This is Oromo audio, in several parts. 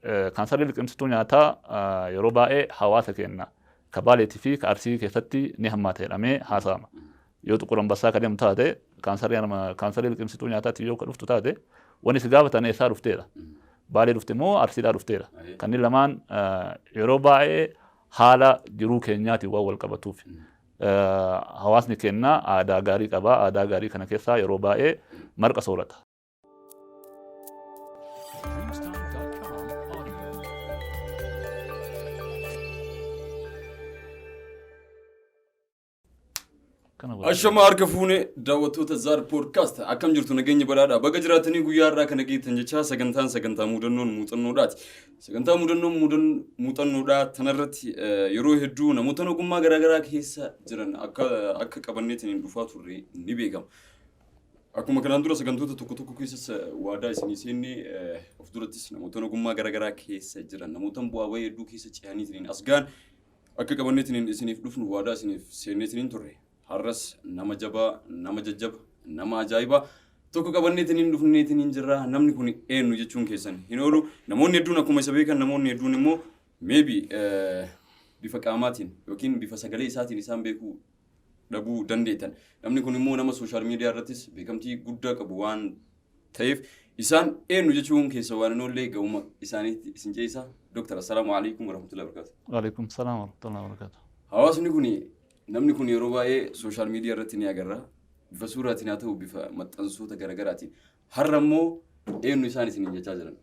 كانسر لقمصتو نياتا يروباء حواسة كنا كبالتي في كأرسي كستي نهمته رامي حاسام يوتو قرن بسا كلام تاده كانسر يعني كانسر لقمصتو نياتا تيجو كلفتو تاده وني سجابة أنا إسار رفتيلا بالي رفتمو أرسي دا رفتيلا كني لمان يروباء حالا جرو كنياتي وأول كبتوف حواسني كنا آدا غاري كبا آدا غاري كنا كيسا يروباء مرق صورته Ashama harka fuune daawwattoota Zaar Poodkaast akkam jirtu nageenya badhaadhaa baga jiraatanii guyyaa irraa kana geettan jechaa sagantaa muudannoon muuxannoodhaati. Sagantaa muuxannoodhaa tanarratti yeroo hedduu namoota ogummaa garaagaraa keessa jiran akka qabanneetiin dhufaa turre ni beekama. Akkuma kanaan dura sagantoota tokko keessas waadaa isinii seennee of durattis namoota ogummaa garaagaraa keessa jiran namoota bu'aa bayii hedduu keessa ce'aniitiin as gaan akka qabanneetiin isiniif dhufnu waadaa isiniif seenneetiin turre. Har'as nama jabaa, nama jajjaba, nama ajaa'iba tokko qabanneetiin dhufneetiin jirra namni kun eenyu jechuun keessan hin oolu namoonni hedduun akkuma isa beekan namoonni hedduun immoo maybe bifa qaamaatiin yookiin bifa sagalee isaatiin isaan beekuu dhabuu dandeettan namni kun immoo nama sooshaal miidiyaa irrattis beekamtii guddaa qabu waan ta'eef isaan eenyu jechuun keessa waan hin oolle ga'uma isaaniitti isin ceesa Dr. Assalaamu alaykum warahmatullahi wabarakatuh. Waalaikum salaam warahmatullahi wabarakatuh. Hawaasni kun namni kun yeroo baay'ee sooshaal miidiyaa irratti ni agarra bifa suuraatiin haa ta'u bifa maxxansoota garaagaraatiin har'a immoo eenyu isaan isin jechaa jiran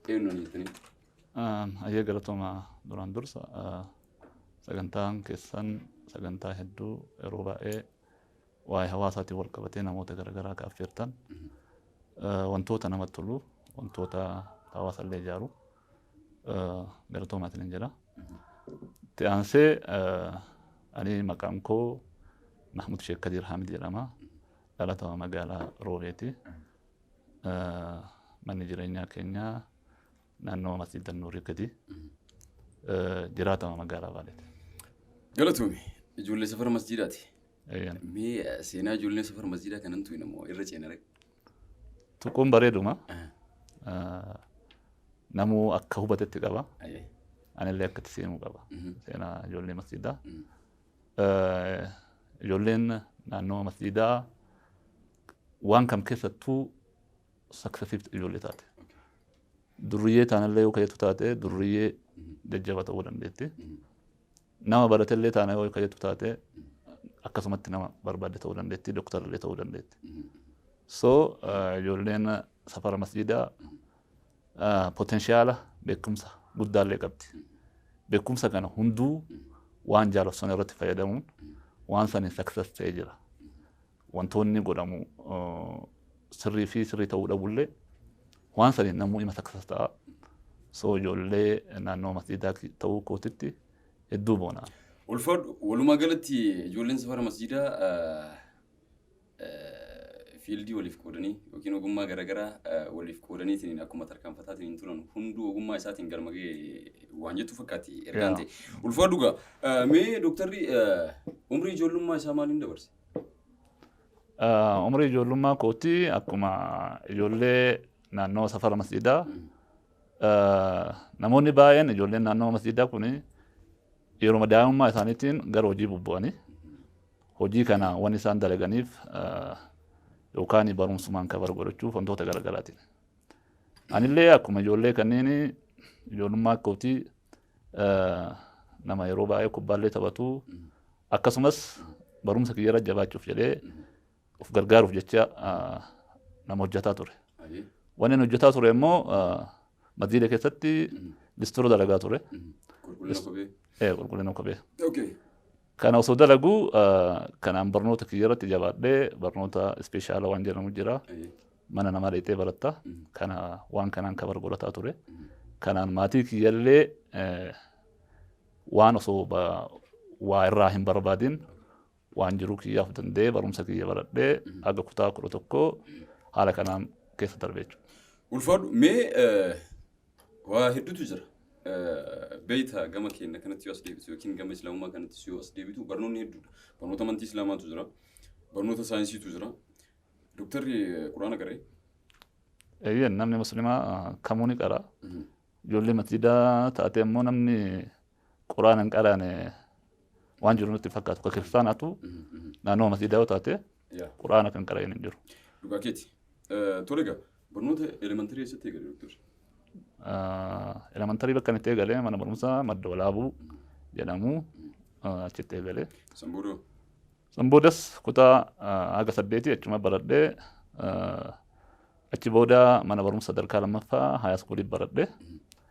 eenyu ani jettanii ayyee galatoma duraan dursa sagantaan keessan sagantaa hedduu yeroo baay'ee waa'ee hawaasaatiin wal qabatee namoota garaagaraa kaaffeertan wantoota namatti tolu wantoota hawaasallee ijaaru galatoomatiin hin jedha ta'ansee أنا مكانكو محمود شيخ كدير حامد يراما دلتا مقالة روبيتي من جرينيا كينيا نانو مسجد النوري كدي جراتا مقالة والد قالتومي جولي سفر مسجداتي أيان مي سينا جولي سفر مسجدا كان انتو ينمو إرجعنا رك تقوم بريدو ما نمو أكهوبة تتقبا أنا اللي أكتسينو قبا سينا جولي مسجدا جولين نانو مسجدا وان كم كيستو سكسسيف جولي تاتي درية تانا اللي وكيتو تاتي درية دجابة أولا ديتي نما برات اللي تانا وكيتو تاتي أكسمت نما بربادة أولا ديتي دكتور اللي تأولا ديتي جولين سفر مسجدا potentiala beekumsa guddaa illee qabdi. Beekumsa kana hunduu waan jaalatan irratti fayyadamuun waan sani success ta'ee jira. Wantoonni godhamu sirrii fi sirrii ta'uu dhabullee waan sani namuu ima success ta'a. Ijoollee naannoo masjidaa ta'uu kootitti hedduu boona. Ulfaadhu walumaa galatti ijoolleen safara masjidaa fiildii waliif qoodanii yookiin ogummaa garaagaraa waliif qoodaniitiin akkuma tarkaanfataatiin turan hunduu ogummaa isaatiin galmagee waan jettu fakkaatti ergaan ta'e. Ulfaadhu gaa mee dooktarri umrii ijoollummaa isaa maaliin dabarse? Umrii ijoollummaa kootii akkuma ijoollee naannoo safara masjidaa namoonni baay'een ijoolleen naannoo masjidaa kun yeroo daa'imummaa isaaniitiin gara hojii bubbu'anii hojii kana waan isaan dalaganiif yookaan barumsumaan kabar godhachuuf wantoota garaagaraatiin. Anillee akkuma ijoollee kanneen ijoollummaa kootii nama yeroo baay'ee kubbaallee taphatu akkasumas barumsa kiyya irra jabaachuuf jedhee of gargaaruuf jecha nama hojjetaa ture. Waan inni hojjetaa ture immoo masjiida keessatti listoora dalagaa ture. Qulqullina kophee. Kana osoo dalagu kanaan barnoota kiyya irratti jabaadhee barnoota ispeeshaala waan jedhamu jira. Mana namaa dhaqxee baratta. Kana waan kanaan kabar godhataa ture. Kanaan maatii kiyyallee waan osoo waa irraa hin barbaadin waan jiru kiyyaaf danda'ee barumsa kiyya baradhee aga kutaa 11 haala kanaan keessa darbee jechuudha. Ulfaadhu mee waa hedduutu jira. Beeyta gama keenya kanatti yoo as deebitu yookiin gama islaamummaa kanatti yoo as deebitu barnoonni hedduudha. Barnoota amantii islaamaatu jira. Barnoota saayinsiitu jira. Dooktarri quraana qaree? Eeyyeen namni musliimaa kamuu ni qara. ijoollee masjiidaa taatee immoo namni quraana hin qaraane waan jiru nutti fakkaatu. Ka kiristaanaatu naannoo masjiidaa yoo taate quraana kan qara'een hin jiru. Dhugaa keeti. Tole egaa barnoota elementarii eessatti eegale doktor? Elementarii bakka itti eegale mana barumsaa Madda Walaabuu jedhamu achitti eegale. Sanboodoo? Sanboodas kutaa haga 8 achuma baradhee achi booda mana barumsa sadarkaa lammaffaa high school baradhee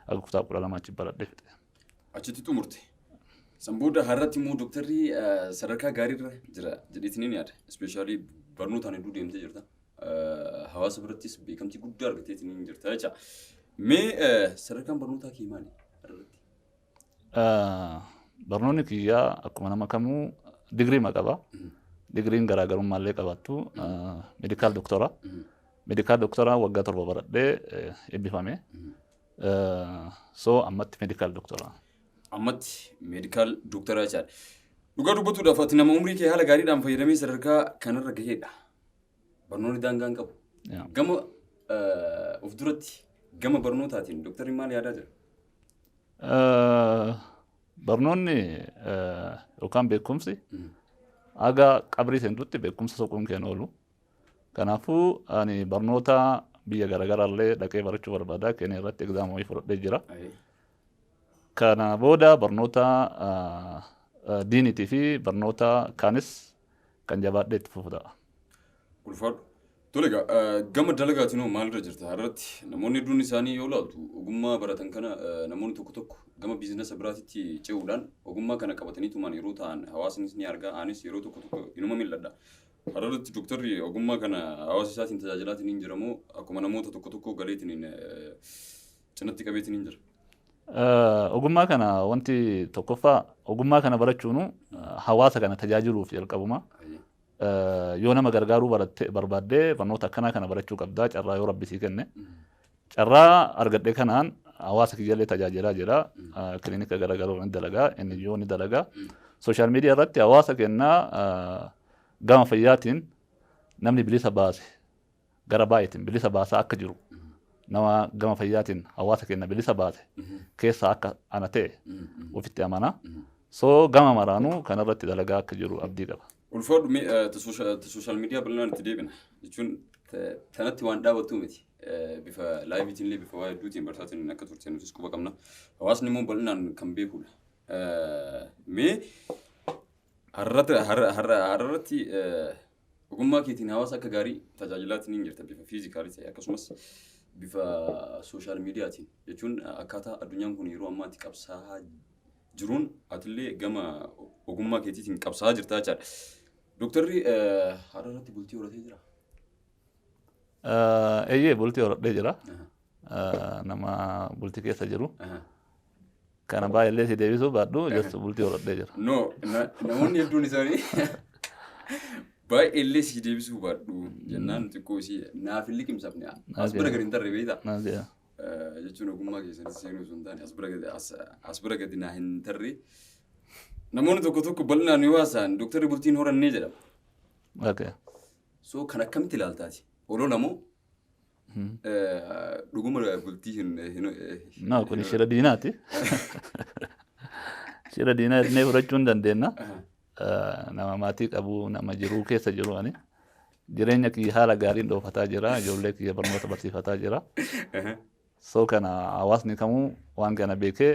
haga kutaa 12 achi baradhee fixe. Achitti xumurte. Sanbooda har'atti immoo doktarri sadarkaa gaariirra jira jedheetiin ni yaada. Ispeeshaalii barnootaan hedduu deemtee jirta. Hawaasa birattis beekamtii guddaa argateetiin ni jirta jecha. Mee sadarkaan barnootaa kee maali har'atti? Barnoonni kiyyaa akkuma nama kamuu digrii qaba. Digriin garaagarummaa illee qabaattu medical doctora. Medical doctora waggaa 7 baradhee eebbifame. So ammatti medical doctora. Ammatti medical doctora jechaadha. Dhugaa dubbatuudhaaf ati nama umrii kee haala gaariidhaan fayyadamee sadarkaa kanarra gaheedha. Barnoonni daangaan qabu. Gama of duratti gama barnootaatiin doktarri maal yaadaa jira? Barnoonni yookaan beekumsi aga qabrii seentutti beekumsa soquun keen oolu. Kanaafuu ani barnoota biyya garaagaraallee dhaqee barachuu barbaada. Keenya irratti egzaamoo fudhadhee jira. Kana booda barnoota diiniitii fi barnoota kaanis kan jabaadhee itti fufuudha. Ulfaadhu. Tole egaa gama dalagaatiin maalirra jirta har'atti namoonni hedduun isaanii yoo ilaaltu ogummaa baratan kana namoonni tokko tokko gama biizinasa biraatitti ce'uudhaan ogummaa kana qabataniitumaan yeroo ta'an hawaasnis ni argaa anis yeroo tokko tokko inuma mil'adha. Har'atti doktarri ogummaa kana hawaasa isaatiin tajaajilaatiin hin jiramoo akkuma namoota tokko tokko galeetiin cinatti qabeetiin hin jira? Ogummaa kana wanti tokkoffaa ogummaa kana barachuun hawaasa kana tajaajiluuf jalqabuma. Yoo nama gargaaruu barbaaddee barnoota akkanaa kana barachuu qabdaa carraa yoo rabbi sii kenne. Carraa argadhee kanaan hawaasa kiyyallee tajaajilaa jira. Kiliinika garaagaroo ni dalagaa, NGO ni dalagaa. Sooshaal miidiyaa irratti hawaasa kennaa gama fayyaatiin namni bilisa baase gara baay'eetiin bilisa baasaa akka jiru. Nama gama fayyaatiin hawaasa kenna bilisa baase keessa akka ana ta'e ofitti amana. So gama maraanuu kanarratti dalagaa akka jiru abdii qaba. Ulfaadhu sooshaal miidiyaa bal'inaan itti deebina jechuun kanatti waan dhaabattuu miti. Bifa laayiviitiin illee bifa waa hedduutiin barsaatiin akka turte nutis quba qabna. Hawaasni immoo bal'inaan kan beekudha. Mee har'arratti ogummaa keetiin hawaasa akka gaarii tajaajilaatiin hin jirta bifa fiizikaalii ta'e akkasumas bifa sooshaal miidiyaatiin jechuun akkaataa addunyaan kun yeroo ammaatti qabsaa'aa jiruun atillee gama ogummaa keetiitiin qabsaa'aa jirta jechaadha. Doktarri har'arratti bultii horatee jira? Eeyyee bultii horadhee jira. Nama bultii keessa jiru. Kana baay'ee si deebisuu baadhu jechuun bultii horadhee jira. No, namoonni hedduun isaanii baay'ee si deebisuu baadhu jennaan xiqqoo isii naaf hin liqimsafne as bira gadi hin tarre beektaa? Jechuun ogummaa keessatti seenuu osoo hin taane as bira gadi naa hin tarre. Namoonni tokko tokko bal'inaan yoo haasa'an doktarri bultiin horannee jedhama. So kan akkamitti ilaaltaati? Olola moo dhuguma bultii hin kun shira diinaati. Shira diinaa illee fudhachuu hin dandeenya. Nama maatii qabu nama jiruu keessa jiru ani jireenya kiyya haala gaariin dhoofataa jira. Ijoollee kiyya barnoota barsiifataa jira. So kana hawaasni kamuu waan kana beekee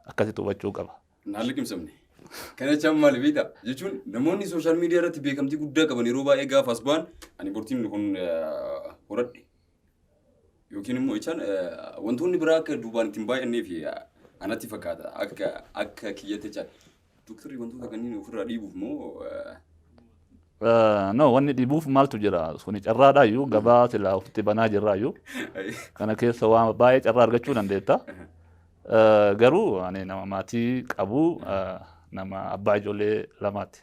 akkasitti hubachuu qaba. Naan liqimsamne. Kana jechaan maali beektaa? Jechuun namoonni sooshaal miidiyaa irratti beekamtii guddaa qaban yeroo baay'ee gaafa as ba'an ani bultiin kun horadhe yookiin immoo jechaan wantoonni biraa akka duubaan ittiin baay'annee fi anatti fakkaata akka kiyyatti jechaan doktarri wantoota kanneen ofirraa dhiibuuf moo no wanni dhiibuuf maaltu jira suni carraadhaayyuu gabaa silaa ofitti banaa jirraayyuu kana keessa waan baay'ee carraa argachuu dandeetta. Garuu ani nama maatii qabu nama abbaa ijoollee lamaati.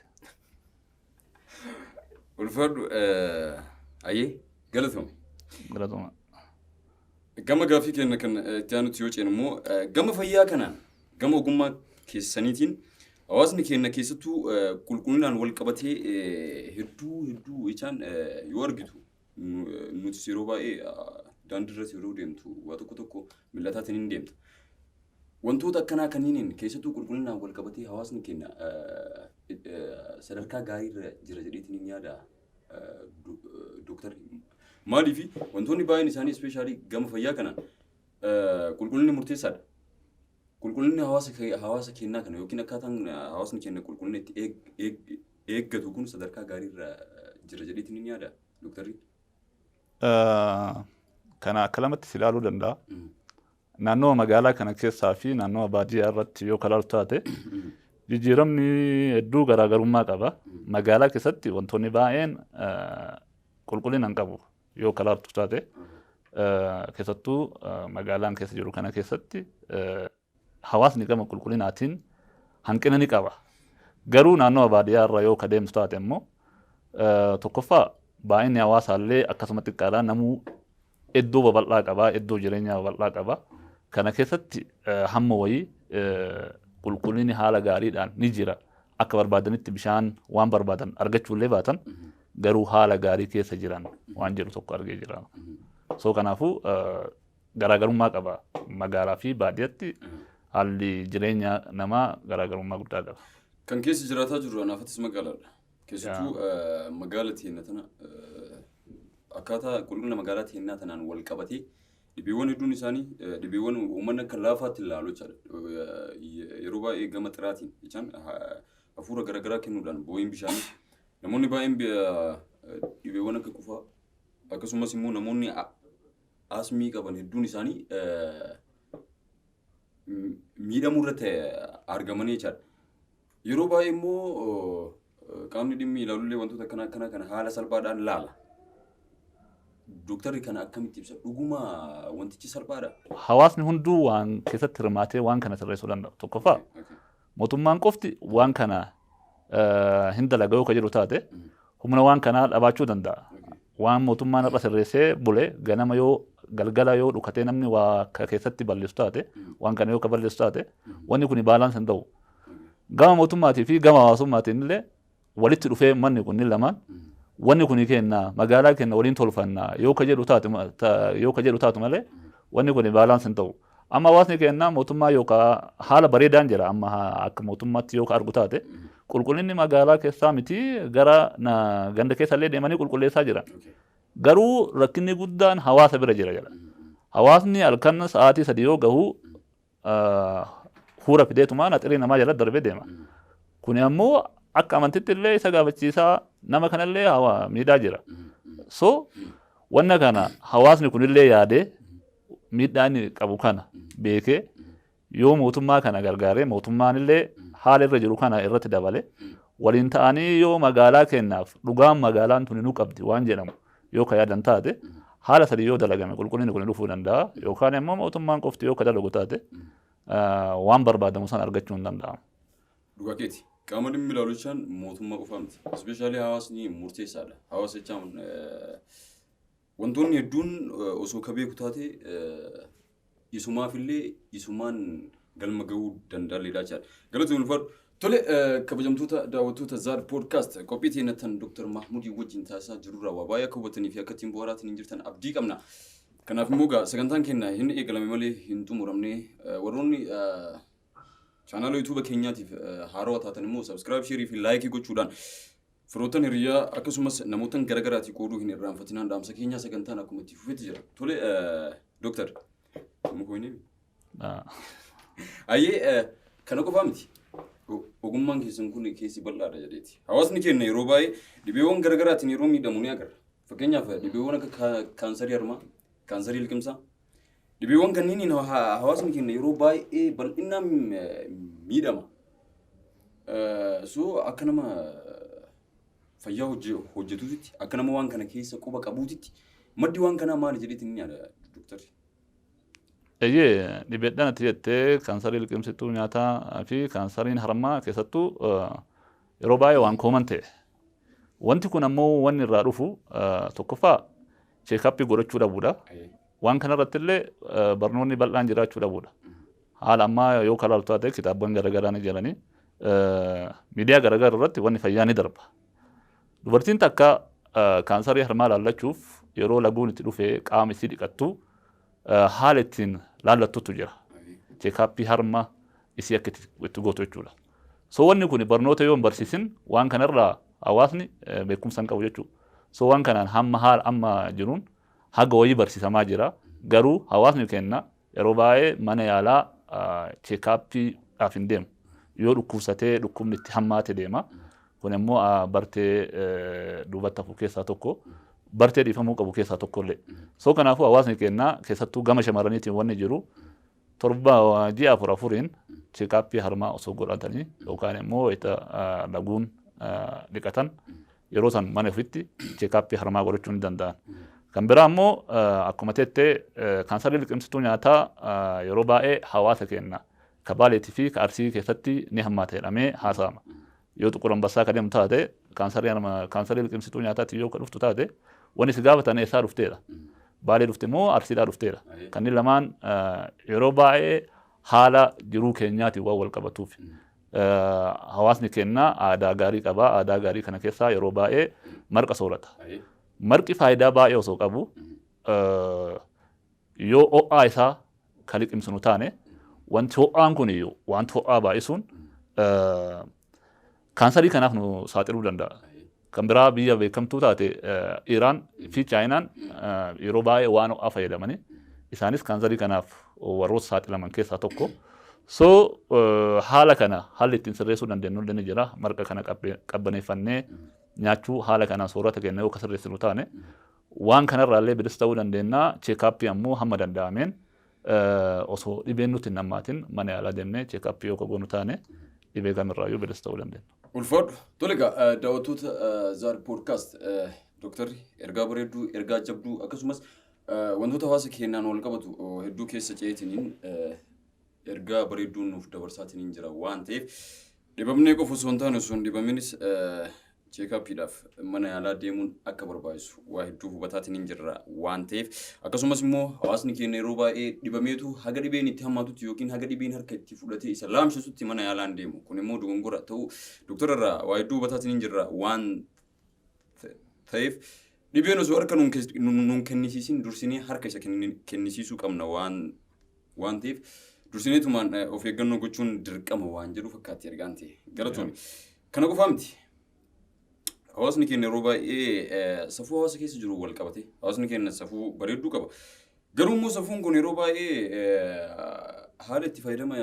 Ulfaadhu ayyee galatoomi. Galatooma. Gama gaafii keenya kan itti aanutti yoo ceenu immoo gama fayyaa kanaan gama ogummaa keessaniitiin hawaasni keenya keessattuu qulqullinaan wal qabatee hedduu jechaan yoo argitu nuti yeroo baay'ee daandirras yeroo deemtu waa tokko millataatiin hin deemtu. Wantoota akkanaa kanneen keessattuu qulqullinaan wal qabatee hawaasni keenya sadarkaa gaariirra jira jedheetiin hin yaada dooktarri. Maaliif wantoonni baay'een isaanii ispeeshaalii gama fayyaa kanaan qulqullinni murteessaadha. Qulqullinni hawaasa keenyaa kana yookiin akkaataan hawaasni keenya qulqullina itti eeggatu kun sadarkaa gaariirra jira jedheetiin hin yaada dooktarri. Kana akka lamatti ilaaluu danda'a. Naannoo magaalaa kana keessaa fi naannoo baadiyyaa irratti yoo ilaaltu taate jijjiiramni hedduu garaagarummaa qaba. Magaalaa keessatti wantoonni baay'een qulqullina hin qabu yoo ilaaltu taate keessattuu magaalaan keessa jiru kana keessatti hawaasni gama qulqullinaatiin hanqina ni qaba. Garuu naannoo baadiyyaa irra yoo deemtu taate immoo tokkoffaa baay'inni hawaasaallee akkasuma xiqqaadhaan namuu iddoo babal'aa qaba, iddoo jireenyaa babal'aa qaba. Kana keessatti hamma wayii qulqullinni haala gaariidhaan ni jira. Akka barbaadanitti bishaan waan barbaadan argachuullee baatan garuu haala gaarii keessa jiran waan jedhu tokko argee jira. So kanaafuu garaagarummaa qaba. Magaalaa fi baadiyyaatti haalli jireenya namaa garaagarummaa guddaa qaba. Kan keessa jiraataa jiru anaafatis magaalaadha. Keessattuu magaala teennaa tana akkaataa qulqullina magaalaa teennaa tanaan wal qabatee dhibeewwan hedduun isaanii dhibeewwan uummanni akka laafaatti ilaalu jechaadha. Yeroo baay'ee gama xiraatiin jechaan hafuura garaagaraa kennuudhaan boo'iin bishaanii namoonni baay'een dhibeewwan akka qufaa akkasumas immoo namoonni asmii qaban hedduun isaanii miidhamuu irratti argamanii jechaadha. Yeroo baay'ee immoo qaamni dhimmi ilaaluullee wantoota akkanaa kana haala salphaadhaan laala. Dooktarri kana akkamitti ibsa? Dhuguma wantichi salphaadha. Hawaasni hunduu waan keessatti hirmaatee waan kana sirreessuu danda'u. Tokkoffaa mootummaan qofti waan kana hin dalaga yoo jedhu taate humna waan kanaa dhabaachuu danda'a. Waan mootummaan irra sirreessee bule ganama yoo galgala yoo dhukatee namni waa keessatti balleessu taate waan kana yoo balleessu taate wanni kun baalaansi hin ta'u. Gama mootummaatii fi gama hawaasummaatiin illee walitti dhufee manni kun lamaan wanni kun kenna magaalaa kenna waliin tolfanna yoo jedhu taatu malee wanni kun baalaansi hin ta'u. Amma hawaasni kenna mootummaa yookaan haala bareedaan jira amma akka mootummaatti yoo argu taate qulqullinni magaalaa keessaa miti gara ganda keessa illee deemanii qulqulleessaa jira. Garuu rakkinni guddaan hawaasa bira jira jedha. Hawaasni halkan sa'aatii 3 yoo gahu huura fideetumaan haxirii namaa jala darbee deema. Kun ammoo akka amantitti illee isa gaafachiisaa nama kanallee miidhaa jira. So wanna kana hawaasni kunillee yaadee miidhaa inni qabu kana beekee yoo mootummaa kana gargaaree mootummaan illee haala irra jiru kana irratti dabale waliin ta'anii yoo magaalaa kennaaf dhugaan magaalaan tuni nu qabdi waan jedhamu yoo ka yaadan taate haala sadii yoo dalagame qulqullinni kun dhufuu danda'a yookaan immoo mootummaan qofti yoo ka dalagu taate waan barbaadamu san argachuu hin danda'amu. Dhugaa keeti. Qaama dhimmi ilaaluudhaan mootummaa qofaa miti. Ispeeshaalii hawaasni murteessaadha. Hawaasa jechaan wantoonni hedduun osoo ka beeku taate isumaafillee isumaan galma gahuu danda'aleedha jechaadha. Galatoon ulfaadhu. Tole kabajamtoota daawwattoota Zaad Podcast qophii teenyattan Dr. Mahmudii wajjin taasisaa jirurraa waa baay'ee akka hubatanii fi akka ittiin bohaaraatiin jirtan abdii qabna. Kanaaf immoo sagantaan keenya hin eegalame malee hin xumuramne warroonni chaanaala YouTube keenyaatiif haarawaa taatan immoo subscribe, share fi like gochuudhaan firoottan hiriyaa akkasumas namootan garaagaraatii qooduu hin irraanfatinaan dhaamsa keenyaa sagantaan akkuma itti fufetti jira. Tole Dr. Mukoyne. Ayyee kana qofaa miti. Ogummaan keessan kun keessi bal'aadha jedheeti. Hawaasni keenya yeroo baay'ee dhibeewwan garaagaraatiin yeroo miidhamu ni agarra. Fakkeenyaaf dhibeewwan akka kaansarii harmaa, kaansarii liqimsaa. Dhibeewwan kanneen hawaasni keenya yeroo baay'ee bal'inaan miidhama. So akka nama fayyaa hojjetuutti akka nama waan kana keessa quba qabuutti maddi waan kanaa maali jedheetiin ni yaada Dooktarri. Dhibeedhaan ati jettee kaansarii liqimsituu nyaataa fi kaansariin harmaa keessattuu yeroo baay'ee waan kooman ta'e. Wanti kun ammoo wanni irraa dhufu tokkoffaa cheekappii godhachuu dhabuudha. Waan kanarratti illee barnoonni bal'aan jiraachuu dhabuudha. Haala ammaa yoo kalaaltu taate kitaabban garaagaraa ni jiranii miidiyaa garaagaraa irratti wanni fayyaa ni darba. Dubartiin takka kaansarii harmaa laallachuuf yeroo laguun itti dhufee qaama isii dhiqattu haala ittiin laallattutu jira. Cheekaappii harma isii akka itti gootu jechuudha. So wanni kun barnoota yoo hin barsiisin waan kanarraa hawaasni beekumsa hin qabu jechuudha. So waan kanaan hamma haala amma jiruun haga wayii barsiisamaa jira. Garuu hawaasni kenna yeroo baay'ee mana yaalaa cheekaappiidhaaf hin deemu. Yoo dhukkubsatee dhukkubni itti hammaate deema. Kun immoo bartee duubatti hafu keessaa tokko. Bartee dhiifamuu qabu keessaa tokkollee. So kanaafuu hawaasni kenna keessattuu gama shamarraniitiin wanni jiru torba ji'a afuriin cheekaappii harmaa osoo godhatanii yookaan immoo laguun dhiqatan yeroo san mana ofitti cheekaappii harmaa godhachuu ni danda'an. Kan biraa immoo akkuma teettee kaansarii liqimsituu nyaataa yeroo baay'ee hawaasa kenna. Ka Baaleetii fi ka Arsii keessatti ni hammaata jedhamee haasa'ama. Yoo Xuqur Ambassaa ka deemu taate kaansarii liqimsituu nyaataatti yoo ka dhuftu taate wanni si gaafatan eessaa dhufteedha. Baalee dhufte moo Arsiidhaa dhufteedha. Kanneen lamaan yeroo baay'ee haala jiruu keenyaatiin waan wal qabatuuf. Hawaasni kenna aadaa gaarii qaba. Aadaa gaarii kana keessaa yeroo baay'ee marqa soorata. Marqi faayidaa baay'ee osoo qabu yoo ho'aa isaa ka liqimsinu taane wanti ho'aan kun iyyuu wanti ho'aa baay'isuun kaansarii kanaaf nu saaxiluu danda'a. Kan biraa biyya beekamtuu taate Iraan fi Chaayinaan yeroo baay'ee waan ho'aa fayyadamanii isaanis kaansarii kanaaf warroota saaxilaman keessaa tokko. So haala kana haalli ittiin sirreessuu dandeenyu ni jira. Marqa kana qabbaneeffannee nyaachuu haala kanaan soorata kenna yoo ka sirreessinu taane waan kanarraallee bilisa ta'uu dandeenya. Cheekaappii ammoo hamma danda'ameen osoo dhibeen nutti hin hammaatin mana yaalaa deemnee cheekaappii yoo ka goonu taane dhibee kamirraayyuu bilisa ta'uu dandeenya. Ulfaadhu tole egaa daawwattoota Zaar Poodkaast Dooktarri ergaa bareedduu ergaa jabduu akkasumas wantoota hawaasa keenyaan wal qabatu hedduu keessa ceetiniin ergaa bareedduun nuuf dabarsaatiniin jira waan ta'eef dhibamnee qofa osoo hin taane osoo hin dhibaminis cheekaappiidhaaf mana yaalaa deemuun akka barbaachisu waa hedduu hubataatiniin jirra waan ta'eef akkasumas immoo hawaasni keenya yeroo baay'ee dhibameetu haga dhibeen itti hammaatutti yookiin haga dhibeen harka itti fudhatee isa laamshisutti mana yaalaan deemu. Kun immoo dogongora ta'uu dooktorarraa waa hedduu hubataatiniin jirra waan ta'eef dhibeen osoo harka nuun kennisiisin dursinee harka isa kennisiisuu qabna waan ta'eef dursineetumaan of eeggannoo gochuun dirqama waan jedhu fakkaatti ergaan ta'e galatoomii. Kana qofaa miti. Hawaasni keenya yeroo baay'ee safuu hawaasa keessa jiru wal qabate. Hawaasni keenya safuu bareedduu qaba. Garuu immoo safuun kun yeroo baay'ee haala itti fayyadama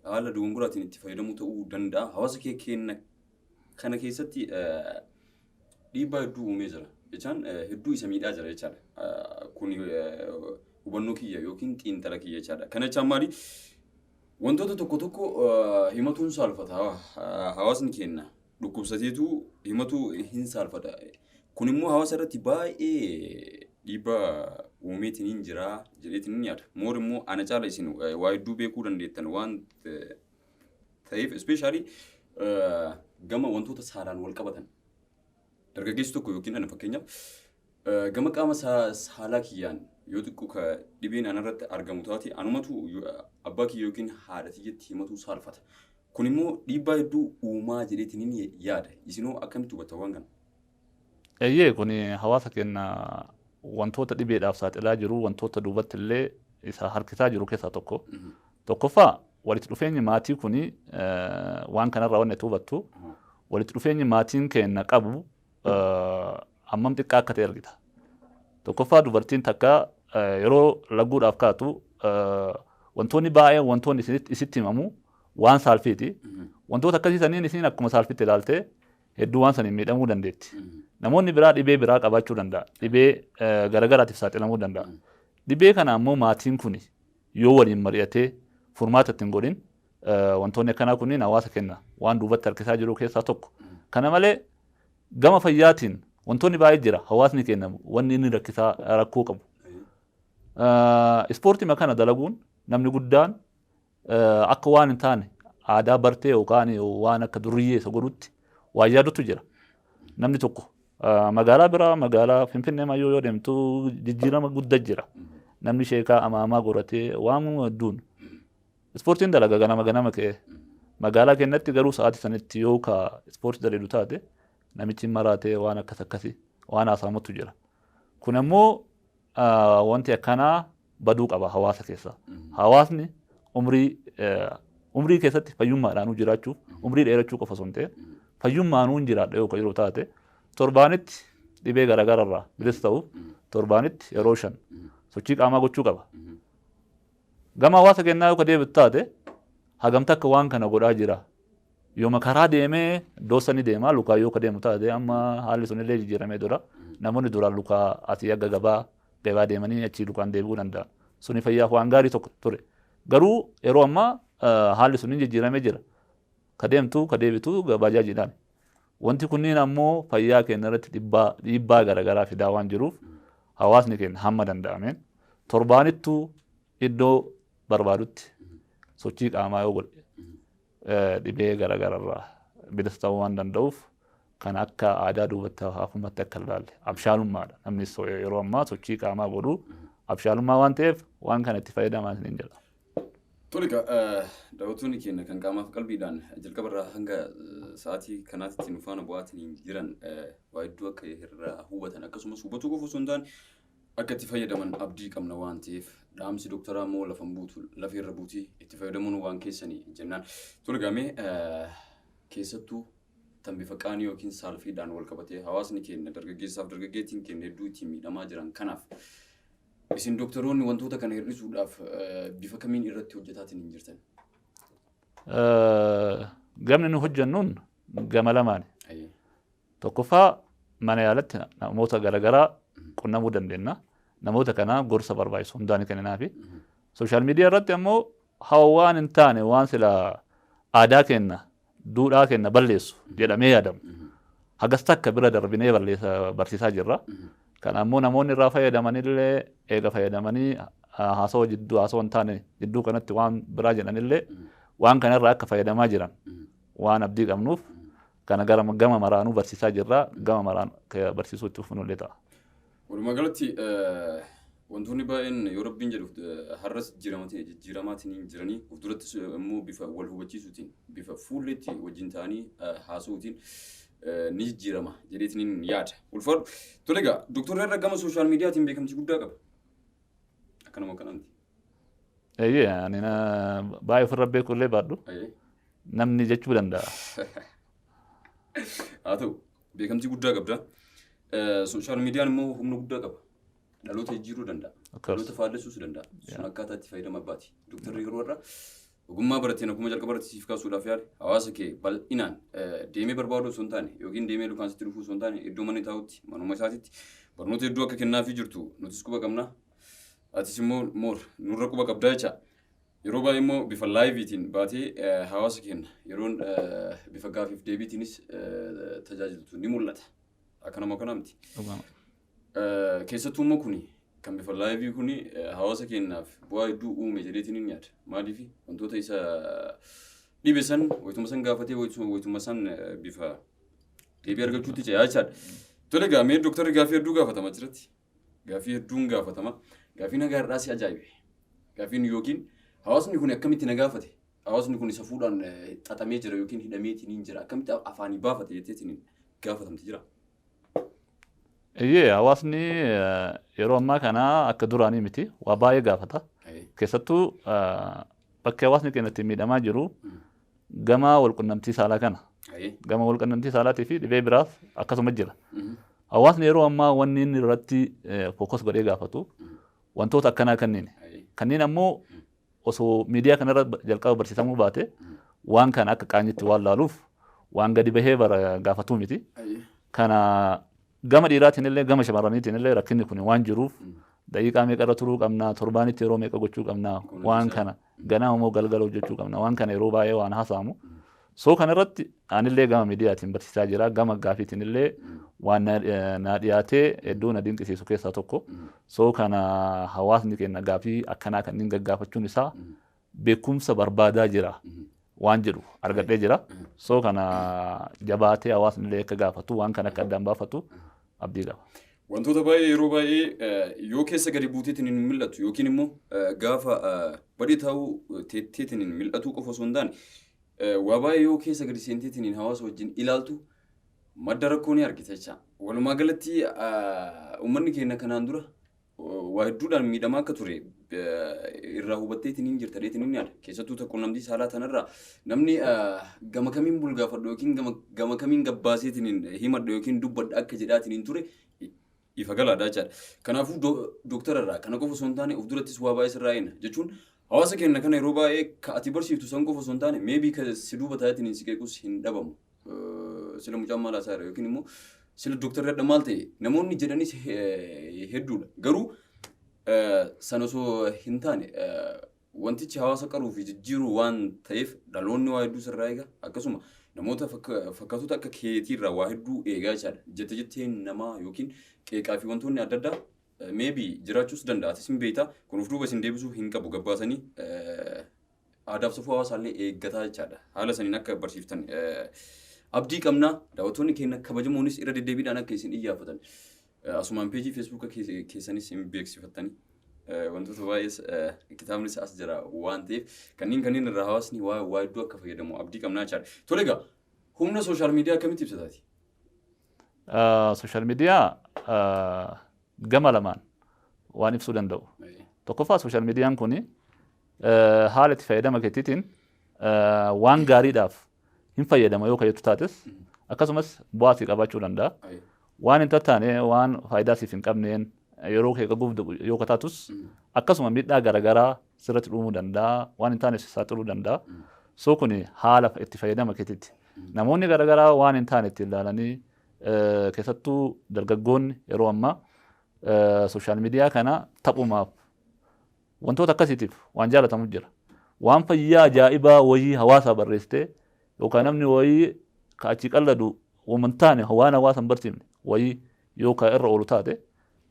haala dogongoraatiin itti fayyadamuu ta'uu danda'a. Hawaasa keenya kana keessatti dhiibbaa hedduu uumee jira. Jechaan hedduu isa miidhaa jira jechaadha. Kun hubannoo kiyya yookiin xiinxala kiyya jechaadha. Kana jechaan maali? Wantoota tokko himatuun saalfata. Hawaasni keenya dhukkubsateetu himatu hin saalfata. Kun immoo hawaasa irratti baay'ee dhiibbaa uumeetiin jira jedheetiin yaada. Moor immoo ana caala isin waa hedduu beekuu dandeettan waan ta'eef especially gama wantoota saalaan wal qabatan. Dargaggeessi tokko yookiin ana fakkeenyaaf gama qaama saalaa kiyyaan yoo xiqqoo ka dhibeen anarratti argamu taate anumatu abbaa kiyya yookiin haadha tiyyatti himatu saalfata. Kun immoo dhiibbaa hedduu uumaa jedheetiin yaada. Isinoo akkamitti hubatta waan kana? Eeyyee kun hawaasa keenya wantoota dhibeedhaaf saaxilaa jiru wantoota duubatti illee isa harkisaa jiru keessaa tokko. Tokkoffaa walitti dhufeenyi maatii kun waan kanarraa wanni hubattu walitti dhufeenyi maatiin keenya qabu hammam xiqqaa akka ta'e argita. Tokkoffaa dubartiin takka yeroo laguudhaaf kaatu wantoonni baay'een wantoonni isitti himamu waan saalfiiti. Wantoota akkasii saniin isin akkuma saalfitti ilaaltee hedduu waan saniin miidhamuu dandeetti. Namoonni biraa dhibee biraa qabaachuu danda'a. Dhibee garagaraatiif saaxilamuu danda'a. Dhibee kana ammoo maatiin kun yoo waliin mari'atee furmaata ittiin godhin wantoonni akkanaa kunniin hawaasa keenya waan duubatti harkisaa jiru keessaa tokko. Kana malee gama fayyaatiin wantoonni baay'ee jira hawaasni keenya wanni inni rakkoo qabu. Ispoortii kana dalaguun namni guddaan akka waan hin taane aadaa bartee yookaan waan akka duriyyee isa godhutti waa yaadutu jira. Namni tokko magaalaa biraa magaalaa Finfinnee mayyoo yoo deemtu jijjiirama guddaa jira. Namni sheekaa amaamaa godhatee waan hedduun ispoortiin dalaga ganama ka'ee magaalaa keenyatti garuu sa'aatii sanitti yoo ka ispoortii daleedu taate namichi maraatee waan akkasii waan haasa'amutu jira. kun ammoo wanti akkanaa baduu qaba hawaasa keessa. Hawaasni umrii keessatti fayyummaadhaan jiraachuuf umrii dheerachuu qofa osoo hin ta'in fayyummaanuu jiraadha yoo taate torbaanitti dhibee garaagararraa bilisa ta'uuf torbaanitti yeroo 5 sochii qaamaa gochuu qaba. Gama hawaasa kennaa yoo deebitu taate hagamta akka waan kana godhaa jira. Yooma karaa deemee doosanii deemaa lukaa yoo deemu taate amma haalli sun illee jijjiiramee dura namoonni duraan lukaa asii akka gabaa deemanii achii lukaan deebi'uu danda'a. Suni fayyaaf waan gaarii tokko ture. Garuu yeroo ammaa haalli sun jijjiiramee jira. Ka deemtu ka deebitu bajaajiidhaan. Wanti kunniin ammoo fayyaa keenya irratti dhiibbaa garaagaraa fidaa waan jiruuf hawaasni keenya hamma danda'ameen torbaanittuu iddoo barbaadutti sochii qaamaa yoo godhe dhibee garaagararraa bilisa ta'uu waan danda'uuf kan akka aadaa duubatti hafumatti akka ilaalle abshaalummaadha. Namni yeroo ammaa sochii qaamaa godhu abshaalummaa waan ta'eef waan kana itti fayyadamaa hin jedha. Tolika daawwattoonni keenya kan qaamaaf qalbiidhaan jalqabarraa hanga sa'aatii kanaatti ittiin ufaana bu'aatiin jiran waa hedduu akka irraa hubatan akkasumas hubatuu qofa osoo hin taane akka itti fayyadaman abdii qabna waan ta'eef dhaamsi dooktaraa immoo lafeerra buutii itti fayyadamuun waan keessanii jennaan. Tolgaamee keessattuu tan bifa qaanii yookiin saalfiidhaan wal qabatee hawaasni keenya dargaggeessaaf dargaggeettiin keenya hedduu ittiin miidhamaa jiran kanaaf isin doktoroonni wantoota kana hir'isuudhaaf bifa kamiin irratti hojjetaatiin hin jirtan? Gamni nu hojjennuun gama lamaani. Tokkoffaa mana yaalatti namoota garaagaraa qunnamuu dandeenya. Namoota kana gorsa barbaachisu hundaan kenninaafi. Sooshaal miidiyaa irratti ammoo hawaan hin taane waan sila aadaa keenya duudhaa keenya balleessu jedhamee yaadamu. Hagas takka bira darbinee barsiisaa jirra. Kan ammoo namoonni irraa fayyadamanillee eega fayyadamanii haasawaa hin taane jidduu kanatti waan biraa jedhanillee waan kanarraa akka fayyadamaa jiran waan abdii qabnuuf kana gama maraanuu barsiisaa jirra. Gama maraan barsiisuu itti fufunullee ta'a. Walumaa galatti wantoonni baay'een yoo rabbiin jedhu har'as jijjiiramaatiin jiranii of durattis immoo bifa wal hubachiisuutiin bifa fuulleetti wajjin ta'anii haasa'uutiin ni jijjiirama jedheetiin yaada. Ulfaadhu. Tole egaa dooktorri irra gama sooshaal miidiyaatiin beekamtii guddaa qaba. Akkanuma akkanatti. Ani baay'ee ofirra beekullee baadhu. Namni jechuu danda'a. Haa ta'u beekamtii guddaa qabda. Sooshaal miidiyaan immoo humna guddaa qaba. Dhaloota jijjiiruu danda'a. Dhaloota faallessuus danda'a. Sun akkaataa itti fayyadama abbaati. Dooktorri yeroo irraa ogummaa barateen akkuma jalqaba barsiisiif kaasuudhaaf yaale hawaasa kee bal'inaan deemee barbaadu osoo hin taane yookiin deemee lukaansitti dhufuu osoo hin taane iddoo manni taa'utti manuma isaatitti barnoota hedduu akka kennaafii jirtu nutis quba qabna. Atis immoo nurra quba qabdaa jecha yeroo baay'ee immoo bifa laayiviitiin baatee hawaasa keenya yeroon bifa gaafiif deebiitiinis tajaajiltu ni mul'ata. Akkanuma akkanamti. Keessattuu immoo kuni kan bifa laayivii kuni hawaasa keenyaaf bu'aa hedduu uume jedheetiin hin yaada. Maaliif wantoota isa dhibe san wayituma san gaafatee wayituma san bifa deebii argachuutti ce'aa jechaadha. Tole egaa mee dooktarri gaafii hedduu gaafatama achirratti. Gaafii hedduun gaafatama. Gaafiin nagaa irraa si ajaa'ibe. Gaafiin yookiin hawaasni kun akkamitti na gaafate? Hawaasni kun isa fuudhaan xaxamee jira yookiin hidhameetiin hin jira. Akkamitti afaanii baafate jetteetiin gaafatamti jira. Hawaasni yeroo ammaa kana akka duraanii miti waa baay'ee gaafata. Keessattuu bakka hawaasni keenya ittiin miidhamaa jiru gama walqunnamtii saalaa kana. Gama walqunnamtii saalaatii fi dhibee biraas akkasuma jira. Hawaasni yeroo ammaa wanni inni irratti fookas godhee gaafatu wantoota akkanaa kanneen. Kanneen ammoo osoo miidiyaa kanarra jalqaba barsiisamuu baate waan kana akka qaanyitti waan laaluuf waan gadi bahee gaafatuu miti. Kana gama dhiiraatiin illee gama shamarraniitiin illee rakkinni kun waan jiruuf daqiiqaa meeqa irra turuu qabna torbaanitti yeroo meeqa gochuu qabna waan kana ganama immoo galgala hojjechuu qabna waan kana yeroo baay'ee waan haasa'amu. Soo kanarratti anillee gama miidiyaatiin barsiisaa jira gama gaafiitiin illee waan na dhiyaatee hedduu na dinqisiisu keessaa tokko. Soo kana hawaasni keenya gaafii akkanaa kanneen gaggaafachuun isaa beekumsa barbaadaa jira. Waan jedhu argadhee jira. Soo kana jabaatee hawaasni illee akka gaafatu waan kana akka addaan baafatu abdii qaba. Wantoota baay'ee yeroo baay'ee yoo keessa gadi buuteetiin hin mil'atu yookiin immoo gaafa badii ta'uu teetteetiin hin mil'atu qofa osoo hin taane waa baay'ee yoo keessa gadi seenteetiin hawaasa wajjin ilaaltu madda rakkoo ni argite jecha. Walumaa galatti uummanni keenya kanaan dura waa hedduudhaan miidhamaa akka ture irraa hubatteetiin hin jirta dheetiin hin yaada. Keessattuu tokko namni saalaa tanarraa namni gama kamiin bulgaafadhu yookiin gama kamiin gabbaaseetiin himadhu yookiin dubbadha akka jedhaatiin hin ture ifa galaadha jechaadha. Kanaafuu dooktararraa kana qofa osoo hin taane of durattis waa baay'ee sirraa eena jechuun hawaasa keenya kana yeroo baay'ee ka ati barsiiftu san qofa osoo hin taane meebii ka si duuba taa'eetiin si qeequs hin dhabamu. Sila mucaan maalaa isaa yookiin immoo sila dooktarri adda maal ta'e namoonni jedhanis hedduudha. Garuu san osoo hin taane wantichi hawaasa qaruu fi jijjiiruu waan ta'eef dhaloonni waa hedduu sirraa eega. Akkasuma namoota fakkaatota akka keetiirraa waa hedduu eegaa jechaadha. Jetteen namaa yookiin qeeqaa fi wantoonni adda addaa meebii jiraachuus danda'a. Atis hin beektaa kunuuf duuba isin deebisuu hin qabu gabbaasanii aadaaf safuu hawaasaallee eeggataa jechaadha. Haala saniin akka barsiiftan abdii qabnaa daawwattoonni keenya kabajamoonis irra deddeebiidhaan akka isin iyyaafatan asumaan peejii feesbuuka keessanis hin beeksifattanii wantoota baay'ees kitaabnis as jira waan ta'eef kanneen irraa hawaasni waa hedduu akka fayyadamu abdii qabnaa jechaadha. Tole egaa humna sooshaal miidiyaa akkamitti ibsataati? Sooshaal miidiyaa gama lamaan waan ibsuu danda'u. Tokkoffaa sooshaal miidiyaan kun haala itti fayyadama keetiitiin waan gaariidhaaf hin fayyadama yoo kayyatu taates akkasumas bu'aa si qabaachuu danda'a. Waan hin tattaane waan faayidaa siif hin qabneen yeroo kee qabuuf yoo kataatus akkasuma miidhaa garaagaraa sirratti dhumuu danda'a. Waan hin taane saaxiluu danda'a. So kun haala itti fayyadama keetiitti. Namoonni garaagaraa waan hin taane itti ilaalanii keessattuu dargaggoonni yeroo ammaa sooshaal miidiyaa kana taphumaaf wantoota akkasiitiif waan jaalatamu jira. Waan fayyaa ajaa'ibaa wayii hawaasaa barreessitee yookaan namni wayii ka achi qalladu waan taane waan hawaasan barsiifne wayii yookaan irra oolu taate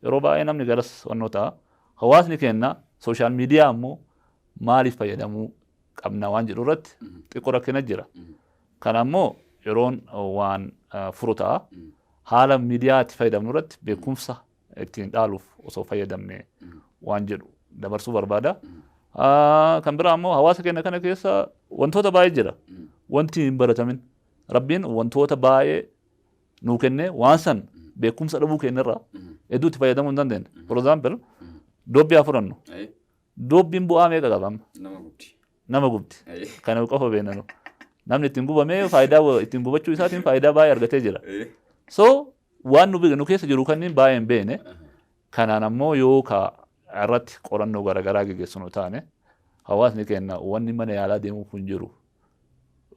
yeroo baay'ee namni garas wannoo ta'a. Hawaasni keenya sooshaal miidiyaa ammoo maaliif fayyadamuu qabna waan jedhu irratti xiqqoo rakkina jira. Kana ammoo yeroon waan furu ta'a. Haala miidiyaa itti fayyadamnu irratti beekumsa ittiin dhaaluuf osoo fayyadamne waan jedhu dabarsuu barbaada. Kan biraa ammoo hawaasa keenya kana keessa wantoota baay'ee jira. Wanti hin baratamin rabbiin wantoota baay'ee nuu kenne waan san beekumsa dhabuu keenyarraa hedduu itti fayyadamuu hin dandeenye. For example doobbii haa fudhannu. Doobbiin bu'aa meeqa qaba? Nama gubdi. Kana qofa beeknanu. Namni ittiin gubamee faayidaa ittiin gubachuu isaatiin faayidaa baay'ee argatee jira. So waan nu keessa jiru kanneen baay'ee hin beekne kanaan ammoo yoo irratti qorannoo garaagaraa gaggeessinu taane hawaasni keenya wanni mana yaalaa deemuuf hin jiru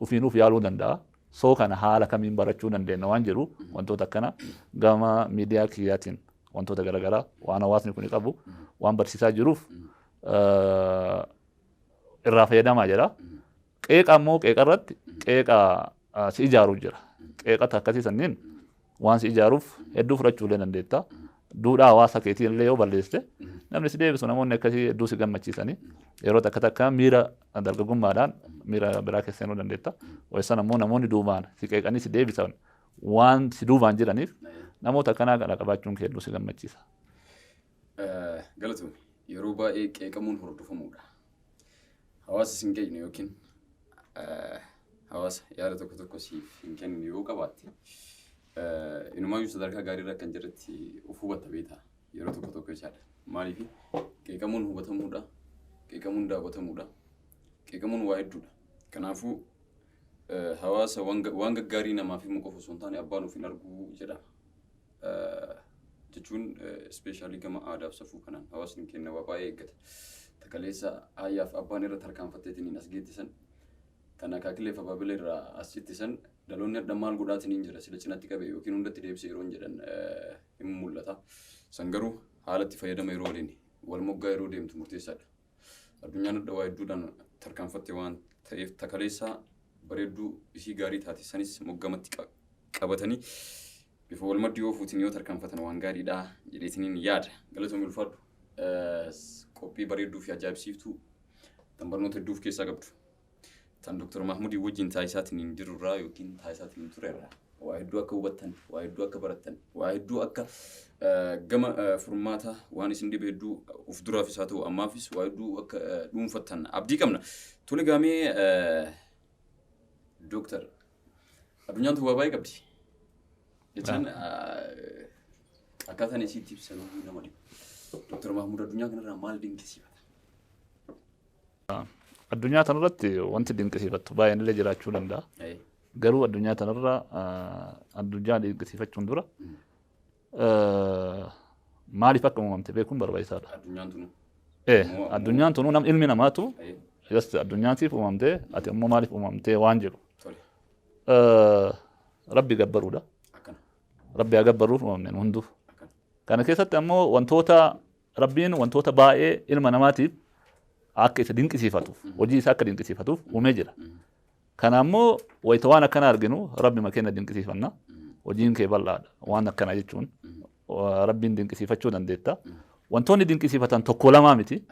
ufiinuuf yaaluu danda'a. So kana haala kamiin barachuu dandeenya waan jedhu wantoota akkana gama miidiyaa kiyyaatiin wantoota garaagaraa waan hawaasni kun qabu waan barsiisaa jiruuf irraa fayyadamaa jira. Qeeqa ammoo qeeqa irratti qeeqa si ijaaruu jira. Qeeqata akkasii sanniin waan si ijaaruuf hedduu fudhachuu illee dandeetta. Duudhaa hawaasa keetii illee yoo balleessite namni si deebisu namoonni akkasii hedduu si gammachiisanii yeroo takka miira dargaggummaadhaan miira biraa keessa seenuu dandeetta. Waysan ammoo namoonni duubaan si qeeqanii si deebisan waan si duubaan jiraniif namoota akkanaa kana qabaachuun kee hedduu si gammachiisa. Galatoomii yeroo baay'ee qeeqamuun hordofamuudha. Hawaasa sin geenye yookiin hawaasa yaada tokko siif hin kennu yoo qabaatte inumaayyuu sadarkaa gaarii irra kan jirratti of hubatta beektaa yeroo tokko jechaadha. Maaliif qeeqamuun hubatamuudha, qeeqamuun daawwatamuudha, qeeqamuun waa hedduudha. Kanaafuu hawaasa waan gaggaarii namaaf himu qofa osoo hin taane abbaan ofiin arguu jedhama. Jechuun ispeeshaalii gama aadaaf safuu kanaan hawaasni keenya waa baay'ee eeggata. Takaleessa ayyaaf abbaan irra tarkaanfatteetiin as geettisan kan akaakilee fabaabilee irraa as cittisan dhaloonni adda maal godhaatiin jira sila cinatti qabe yookiin hundatti deebisee yeroo jedhan hin mul'ata. San garuu haala itti fayyadama yeroo waliin wal moggaa yeroo deemtu murteessaadha. Addunyaan adda waa hedduudhaan tarkaanfatte waan ta'eef takaleessa bareedduu isii gaarii taate sanis moggamatti qabatanii bifa wal maddii yoo fuutiin yoo tarkaanfatan waan gaariidha jedheetiniin yaada. Galatoomii ulfaadhu. Qophii bareedduu fi ajaa'ibsiiftuu tan barnoota hedduuf keessaa qabdu. Tan Dr. Mahmudii wajjin taasisaatiin hin jirurraa yookiin taasisaatiin hin turerraa waa hedduu akka hubattan, waa hedduu akka barattan, waa hedduu akka gama furmaata waan isin dhibe hedduu of duraafis haa ta'u ammaafis waa hedduu akka dhuunfattan abdii qabna. Tole gaamee Dr. Addunyaan tuwaa baay'ee qabdi. Jechaan akkaataan isiitti ibsanuu nama dhibu. Dr. Mahmud addunyaa kanarraa maal dinqisiifata? Addunyaa kanarratti wanti dinqisiifattu baay'een illee jiraachuu danda'a. Garuu addunyaa kanarra addunyaa dinqisiifachuun dura maaliif akka uumamte beekuun barbaachisaadha. Addunyaan tunu. Addunyaan tunu ilmi namaatu addunyaatiif uumamtee ati immoo maaliif uumamtee waan jedhu. Rabbi gabbaruudha. Rabbi agabbaruuf uumamneen hunduuf. Kana keessatti ammoo wantoota Rabbiin wantoota baay'ee ilma namaatiif akka isa dinqisiifatuuf hojii isaa akka dinqisiifatuuf uumee jira. Kana ammoo wayita waan akkana arginu Rabbi makeenya dinqisiifanna. Hojiin kee bal'aadha. Waan akkana jechuun Rabbiin dinqisiifachuu dandeetta. Wantoonni dinqisiifatan tokko lamaa miti.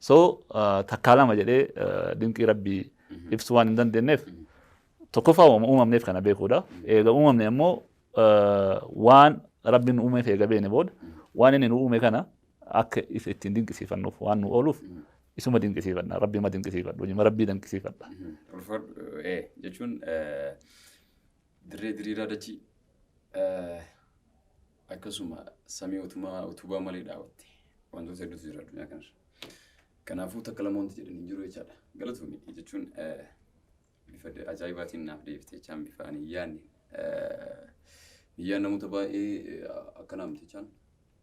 So takkaa lama jedhee dinqii Rabbii ibsuu waan hin dandeenyeef tokkoffaa uumamneef kana beekuudha. Eega uumamne ammoo waan Rabbiin uumeef eega beene booda waan inni nu uume kana akka ittiin dinqisiifannuuf waan nu ooluuf isuma dinqisiifanna. Rabbii ma dinqisiifadhu. Hojii Rabbii dinqisiifadha. Jechuun dirree diriiraa dachii akkasuma samii utubaa malee dhaabbatte wantoota hedduutu jira addunyaa kanarra. Kanaafuu takka lama wanti jedhanii jiru jechaadha. Galatoomii jechuun bifa ajaa'ibaatiin naaf deebite jechaan bifaan yaadni. Biyyaan namoota baay'ee akkanaa miti jechaan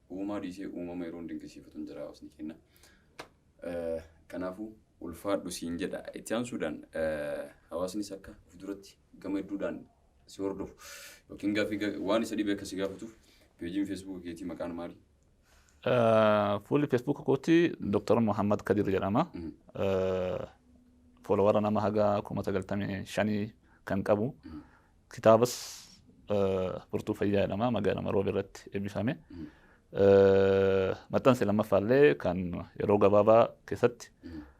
uumamaa dhiisee uumama yeroo dinqisiifatu jira hawaasni keenya. Kanaafuu ulfaadhu siin jedha. Itti aansuudhaan hawaasnis akka of duratti gama hedduudhaan si hordofu yookiin gaaffii waan isa dhibee akka si gaafatuuf peejiin feesbuukii keetii maqaan maali? Fuulli feesbuukii kootii Dr. Muhammad Kadir jedhama. Foolowara nama haga 95 kan qabu. Kitaabas furtuu fayyaa jedhama magaalaa Maroobii irratti eebbifame. Maxxansi lammaffaallee kan yeroo gabaabaa keessatti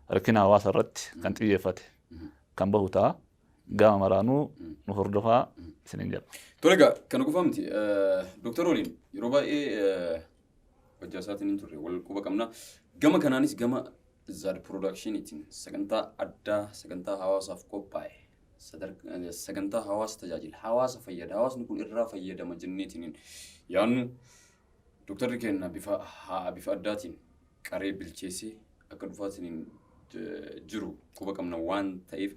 rakkina hawaasa irratti kan xiyyeeffate kan bahu ta'a. Gama maraanuu nu hordofaa isiniin jedha. Tole egaa kana qofaa miti. Dooktar waliin yeroo baay'ee hojjaa isaatiin hin turre wal quba qabna. Gama kanaanis gama Zaad Productionitiin sagantaa addaa sagantaa hawaasaaf qophaa'e sagantaa hawaasa tajaajila hawaasa fayyada hawaasni kun irraa fayyadama jenneetiin yaannu Dooktarri keenya bifa addaatiin qaree bilcheessee akka dhufaatiin jiru quba qabna waan ta'eef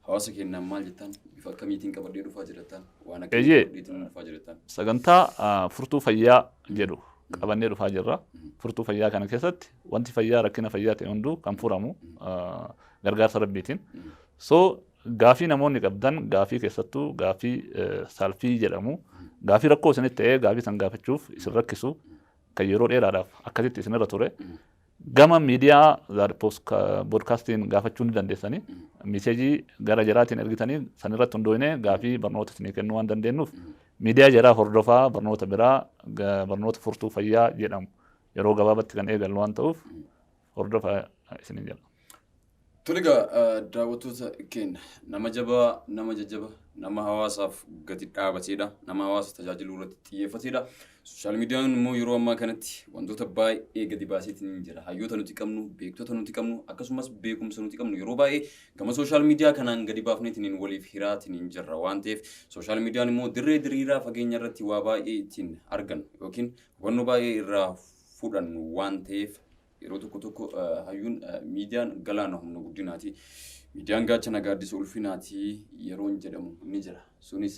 hawaasa keenyaan maal jettaan bifa akkamiitiin qabadhee dhufaa jirattaan waan akkamiitiin dhufaa jirattaan. Sagantaa furtuu fayyaa jedhu qabannee dhufaa jirra. Furtuu fayyaa kana keessatti wanti fayyaa rakkina fayyaa ta'e hunduu kan furamu gargaarsa Rabbiitiin. So gaafii namoonni qabdan gaafii keessattuu gaafii saalfii jedhamu gaafii rakkoo isinitti ta'ee gaafii san gaafachuuf isin rakkisu kan yeroo dheeraadhaaf akkasitti isinirra ture. Gama miidiyaa boodkaastiin gaafachuu ni dandeessanii miseejii gara jaraatiin ergitanii sanirratti hundoofnee gaafii barnoota isinii kennuu waan dandeenyuuf miidiyaa jaraa hordofaa barnoota biraa barnoota furtuu fayyaa jedhamu yeroo gabaabatti kan eegallu waan ta'uuf hordofaa isiniin jedha. Tole egaa daawwattoota keenya nama jabaa nama jajjaba nama hawaasaaf gadi dhaabateedha nama hawaasa tajaajiluu irratti xiyyeeffateedha. Sooshaal miidiyaan immoo yeroo ammaa kanatti wantoota baay'ee gadi baaseetiin jira. Hayyoota nuti qabnu, beektota nuti qabnu, akkasumas beekumsa nuti qabnu yeroo baay'ee gama sooshaal miidiyaa kanaan gadi baafneetiin waliif hiraatiin jirra waan ta'eef sooshaal miidiyaan immoo dirree diriiraa fageenya irratti waa baay'ee ittiin argan yookiin hubannoo baay'ee irraa fudhannu waan ta'eef yeroo tokko hayyuun miidiyaan galaana humna guddinaati. Miidiyaan gaachana gaaddisa ulfinaati yeroon jedhamu ni jira. Sunis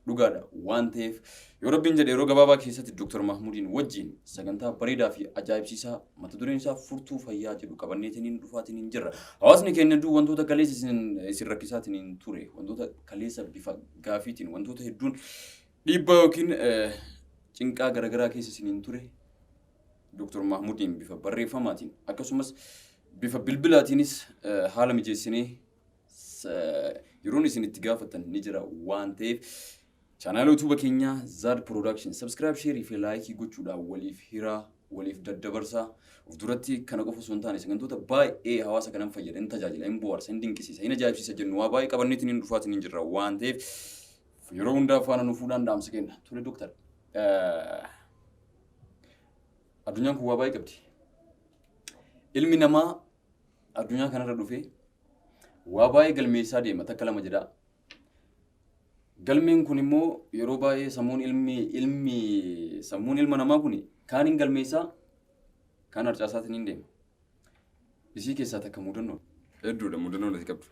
dhugaadha waan ta'eef yoo Rabbiin jedhe yeroo gabaabaa keessatti Dr. Mahmudiin wajjin sagantaa bareedaa fi ajaa'ibsiisaa mata dureen isaa furtuu fayyaa jedhu qabanneetiin dhufaatiin jirra. Hawaasni keenya hedduu wantoota kaleessa isin rakkisaatiin ture wantoota kaleessa bifa gaafiitiin wantoota hedduun dhiibbaa yookiin cinqaa garaagaraa keessa isin ture. Dr. Mahmudiin bifa barreeffamaatiin akkasumas bifa bilbilaatiinis haala mijeessinee yeroon isin itti gaafatan ni jira waan ta'eef chaanaala YouTube keenyaa Zaad Production subscribe share fi like gochuudhaan waliif hiraa waliif daddabarsaa of duratti kana qofa osoo hin taane sagantoota baay'ee hawaasa kanan fayyadan tajaajila hin bohaarsa hin dinqisiisa hin ajaa'ibsiisa jennu waa baay'ee qabanneetiin hin dhufaatiin hin jirra waan ta'eef yeroo hundaa faana nu fuudhaan dhaamsa kenna. Tole Dooktar addunyaan kun waa baay'ee qabdi. Ilmi namaa addunyaa kanarra dhufee waa baay'ee galmeessaa deema takka lama jedhaa. galmeen kun immoo yeroo baay'ee sammuun ilma namaa kun kaan hin galmeessaa kaan harcaasaatiin hin deema. Isii keessaa takka mudannoo hedduudha mudannoon ati qabdu.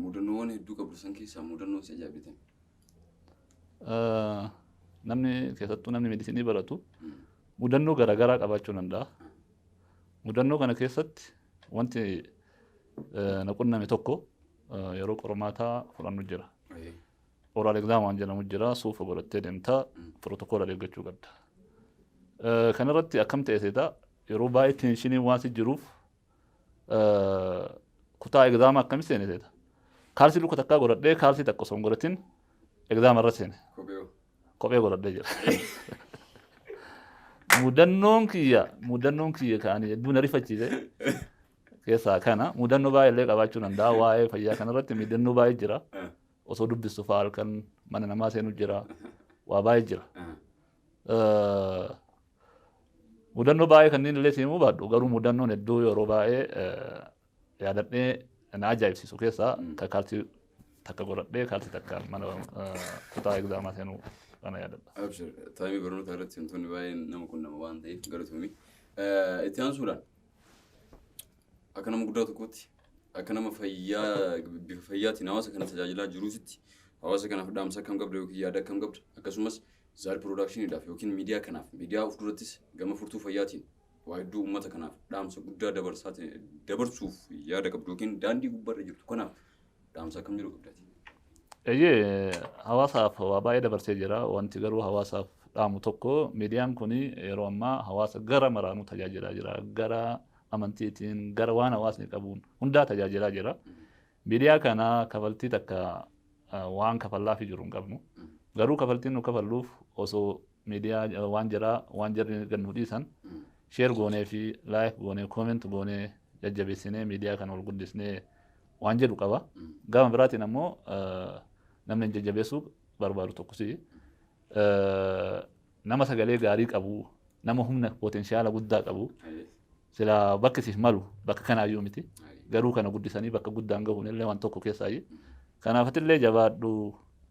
Mudannoowwan hedduu qabdu san keessaa mudannoo si ajaa'ibitan. Namni keessattuu namni meedisinii baratu mudannoo garaagaraa qabaachuu danda'a. Mudannoo kana keessatti wanti na qunname tokko yeroo qormaataa fudhannu jira. Oral exam waan jedhamu jira suufa godhattee deemtaa pirotokoola eeggachuu qabda. Kanarratti akkam ta'e seeta yeroo baay'ee tenshinii waan si jiruuf kutaa exaama akkam seene seeta. Kaalsii luka takkaa godhadhee kaalsii takka osoo hin godhatin exaama irra seene. Kophee godhadhee jira. Mudannoon kiyya kaanii hedduu na rifachiise keessaa kana mudannoo baay'ee illee qabaachuu danda'a waa'ee fayyaa kanarratti mudannoo baay'ee jira. Osoo dubbistu fa'aa halkan mana namaa seenu jira waa baay'ee jira. Mudannoo baay'ee kanneen illee siimuu baadhu garuu mudannoon hedduu yeroo baay'ee yaadadhee na ajaa'ibsiisu keessaa kaalsii takka godhadhee kaalsii takka mana kutaa egzaamaa seenuu kana yaadadha. Abshir taa'imii barnoota irratti wantoonni baay'een nama qunnama waan ta'eef galatoomi. Itti aansuudhaan akka nama guddaa tokkotti akka nama bifa fayyaatiin hawaasa kana tajaajilaa jiruusitti hawaasa kanaaf dhaamsa akkam qabda yookiin yaada akkam qabda akkasumas Zaad Productioniidhaaf yookiin miidiyaa kanaaf miidiyaa of durattis gama furtuu fayyaatiin waa hedduu uummata kanaaf dhaamsa guddaa dabarsuuf yaada qabdu yookiin daandii gubbaarra jirtu kanaaf dhaamsa akkam jiru qabdaati. Hawaasaaf waa baay'ee dabarsee jira wanti garuu hawaasaaf dhaamu tokko miidiyaan kun yeroo ammaa hawaasa gara maraanuu tajaajilaa jira gara amantiitiin gara waan hawaasni qabuun hundaa tajaajilaa jira. Miidiyaa kana kafaltii takka waan kafallaafi jiru hin qabnu. Garuu kafaltiin nu kafalluuf osoo miidiyaa waan jira waan jarri gannu dhiisan sheer goonee fi laayik goonee kooment goonee jajjabeessinee miidiyaa kana ol guddisnee waan jedhu qaba. Gama biraatiin ammoo namni jajjabeessuu barbaadu tokkosi nama sagalee gaarii qabu nama humna potenshaala guddaa qabu sila bakka siif malu bakka kanaayyuu miti garuu kana guddisanii bakka guddaan gahuun illee waan tokko keessaayi. Kanaafatillee jabaadhu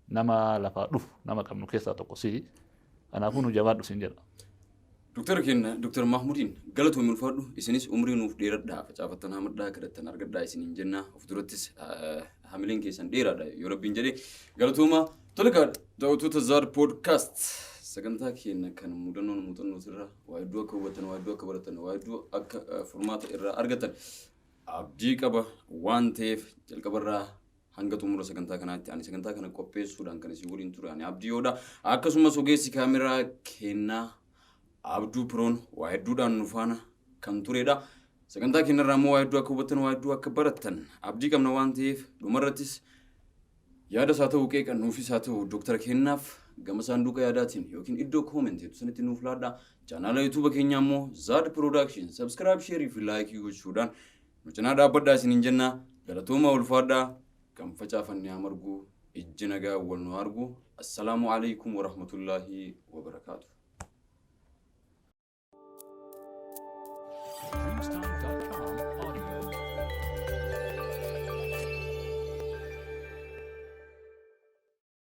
nama lafaa dhufu nama qabnu keessaa tokkosi kanaafuu nu jabaadhu siin jedha. Doktor keenya Doktor Mahmudiin galatoomii ulfaadhu isinis umrii nuuf dheeradhaa facaafattan hamadhaa kadhattan argadhaa isiniin jenna of durattis hamileen keessan dheeraadha yoo rabbiin jedhee galatooma tolkaa daawwattoota Zaad Podcast sagantaa keenya kan mudannoon muuxannoo irraa waa hedduu akka hubatan waa hedduu akka baratan waa hedduu akka furmaata irraa argatan abdii qaba waan ta'eef jalqabarraa hanga xumura sagantaa kanaatti ani sagantaa kana qopheessuudhaan kan isin waliin ture ani abdiyoodha akkasumas ogeessi kaameraa kennaa Abduu Piroon waa hedduudhaan nu faana kan turedha. Sagantaa keenyarraa immoo waa hedduu akka hubatan waa hedduu akka baratan abdii qabna waan ta'eef dhumarrattis yaada isaa ta'uu qeeqa nuufis haa ta'u Doktor keenyaaf gama saanduqa yaadaatiin yookiin iddoo koomentii sanitti nuuf laadhaa. Chaanaala YouTube keenyaa immoo Zaad Production subscribe share fi like gochuudhaan nu cinaa dhaabbadhaa isiniin jenna galatooma ulfaadhaa kan facaafannee amargu ijji nagaa wal nu argu. Assalaamu alaykum wa rahmatullahi wa barakaatuh. Dreamstone.com